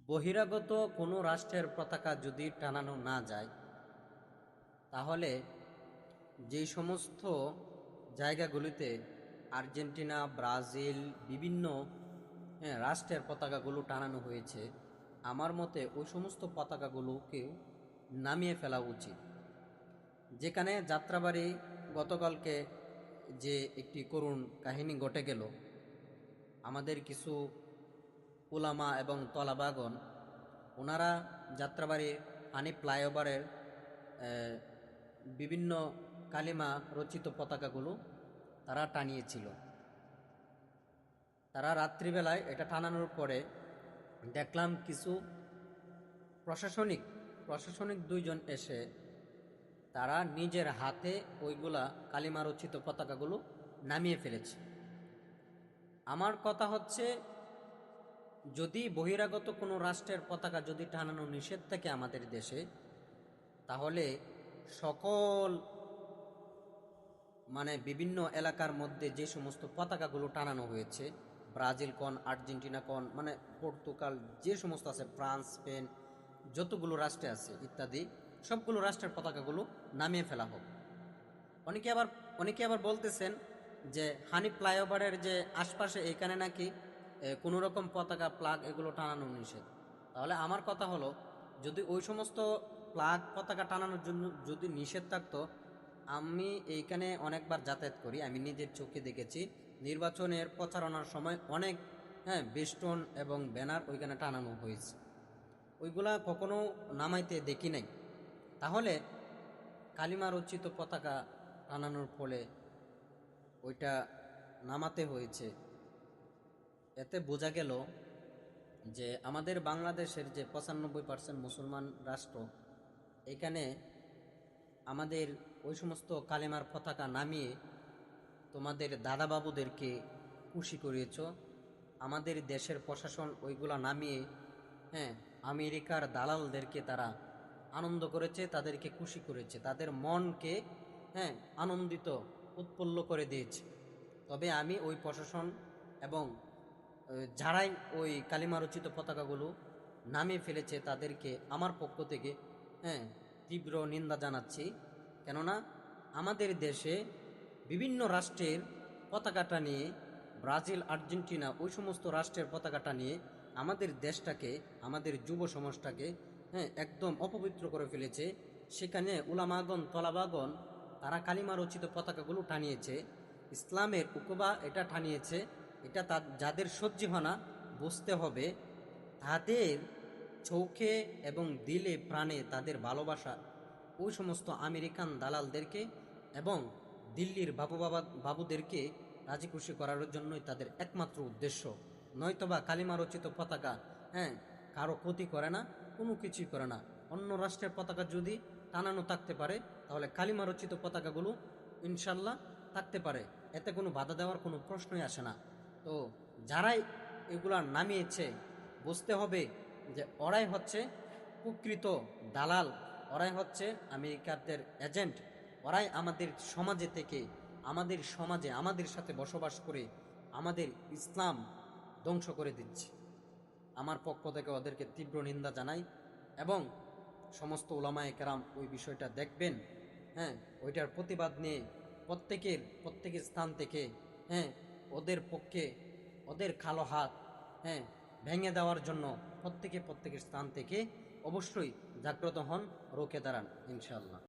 বহিরাগত কোনো রাষ্ট্রের পতাকা যদি টানানো না যায়, তাহলে যেই সমস্ত জায়গাগুলিতে আর্জেন্টিনা, ব্রাজিল, বিভিন্ন রাষ্ট্রের পতাকাগুলো টানানো হয়েছে, আমার মতে ওই সমস্ত পতাকাগুলোকেও নামিয়ে ফেলা উচিত। যেখানে যাত্রাবাড়ি গতকালকে যে একটি করুণ কাহিনী ঘটে গেল, আমাদের কিছু উলামা এবং তলাবাগন ওনারা যাত্রাবাড়ি হানি ফ্লাইওভারের বিভিন্ন কালিমা রচিত পতাকাগুলো তারা টানিয়েছিল। তারা রাত্রিবেলায় এটা টানানোর পরে দেখলাম কিছু প্রশাসনিক দুইজন এসে তারা নিজের হাতে ওইগুলা কালিমা রচিত পতাকাগুলো নামিয়ে ফেলেছে। আমার কথা হচ্ছে, যদি বহিরাগত কোনো রাষ্ট্রের পতাকা যদি টানানো নিষেধ থাকে আমাদের দেশে, তাহলে সকল বিভিন্ন এলাকার মধ্যে যে সমস্ত পতাকাগুলো টানানো হয়েছে, ব্রাজিল কন, আর্জেন্টিনা কন, পর্তুগাল, যে সমস্ত আছে, ফ্রান্স, স্পেন, যতগুলো রাষ্ট্রে আছে ইত্যাদি, সবগুলো রাষ্ট্রের পতাকাগুলো নামিয়ে ফেলা হোক। অনেকে আবার বলতেছেন যে হানি ফ্লাইওভারের যে আশপাশে এখানে নাকি কোনো রকম পতাকা, প্লাগ এগুলো টানানো নিষেধ। তাহলে আমার কথা হলো, যদি ওই সমস্ত প্লাগ, পতাকা টানানোর জন্য যদি নিষেধ থাকতো, আমি এইখানে অনেকবার যাতায়াত করি, আমি নিজের চোখে দেখেছি নির্বাচনের প্রচারণার সময় অনেক বেস্টন এবং ব্যানার ওইখানে টানানো হয়েছে, ওইগুলা কখনো নামাইতে দেখি নাই। তাহলে কালিমা রচিত পতাকা টানানোর ফলে ওইটা নামাতে হয়েছে। এতে বোঝা গেল যে আমাদের বাংলাদেশের যে 95% মুসলমান রাষ্ট্র, এখানে আমাদের ওই সমস্ত কালেমার পতাকা নামিয়ে তোমাদের দাদাবাবুদেরকে খুশি করিয়েছ। আমাদের দেশের প্রশাসন ওইগুলা নামিয়ে আমেরিকার দালালদেরকে তারা আনন্দ করেছে, তাদেরকে খুশি করেছে, তাদের মনকে আনন্দিত, উৎফুল্ল করে দিয়েছে। তবে আমি ওই প্রশাসন এবং যারাই ওই কালিমা রচিত পতাকাগুলো নামিয়ে ফেলেছে তাদেরকে আমার পক্ষ থেকে তীব্র নিন্দা জানাচ্ছি। কেননা আমাদের দেশে বিভিন্ন রাষ্ট্রের পতাকাটা নিয়ে, ব্রাজিল, আর্জেন্টিনা, ওই সমস্ত রাষ্ট্রের পতাকাটা নিয়ে আমাদের দেশটাকে, আমাদের যুব সমাজটাকে একদম অপবিত্র করে ফেলেছে। সেখানে উলামাগণ, তলাবাগণ তারা কালিমা রচিত পতাকাগুলো টানিয়েছে, ইসলামের উকুবা এটা টানিয়েছে। এটা যাদের সহ্য হয় না, বুঝতে হবে তাদের চোখে এবং দিলে প্রাণে তাদের ভালোবাসা ওই সমস্ত আমেরিকান দালালদেরকে এবং দিল্লির বাবুদেরকে রাজি খুশি করার জন্যই তাদের একমাত্র উদ্দেশ্য। নয়তোবা কালিমা রচিত পতাকা কারো ক্ষতি করে না, কোনো কিছুই করে না। অন্য রাষ্ট্রের পতাকা যদি টানানো থাকতে পারে, তাহলে কালিমা রচিত পতাকাগুলো ইনশাল্লাহ থাকতে পারে, এতে কোনো বাধা দেওয়ার কোনো প্রশ্নই আসে না। তো যারাই এগুলা নামিয়েছে, বুঝতে হবে যে ওরাই হচ্ছে প্রকৃত দালাল, ওরাই হচ্ছে আমেরিকাদের এজেন্ট, ওরাই আমাদের সমাজে থেকে, আমাদের সমাজে আমাদের সাথে বসবাস করে আমাদের ইসলাম ধ্বংস করে দিচ্ছে। আমার পক্ষ থেকে ওদেরকে তীব্র নিন্দা জানাই এবং সমস্ত উলামায়ে কেরাম ওই বিষয়টা দেখবেন, ওইটার প্রতিবাদ নিয়ে প্রত্যেকের স্থান থেকে ওদের পক্ষে, ওদের কালো হাত ভেঙে দেওয়ার জন্য প্রত্যেকের স্থান থেকে অবশ্যই জাগ্রত হন, রুখে দাঁড়ান ইনশাআল্লাহ।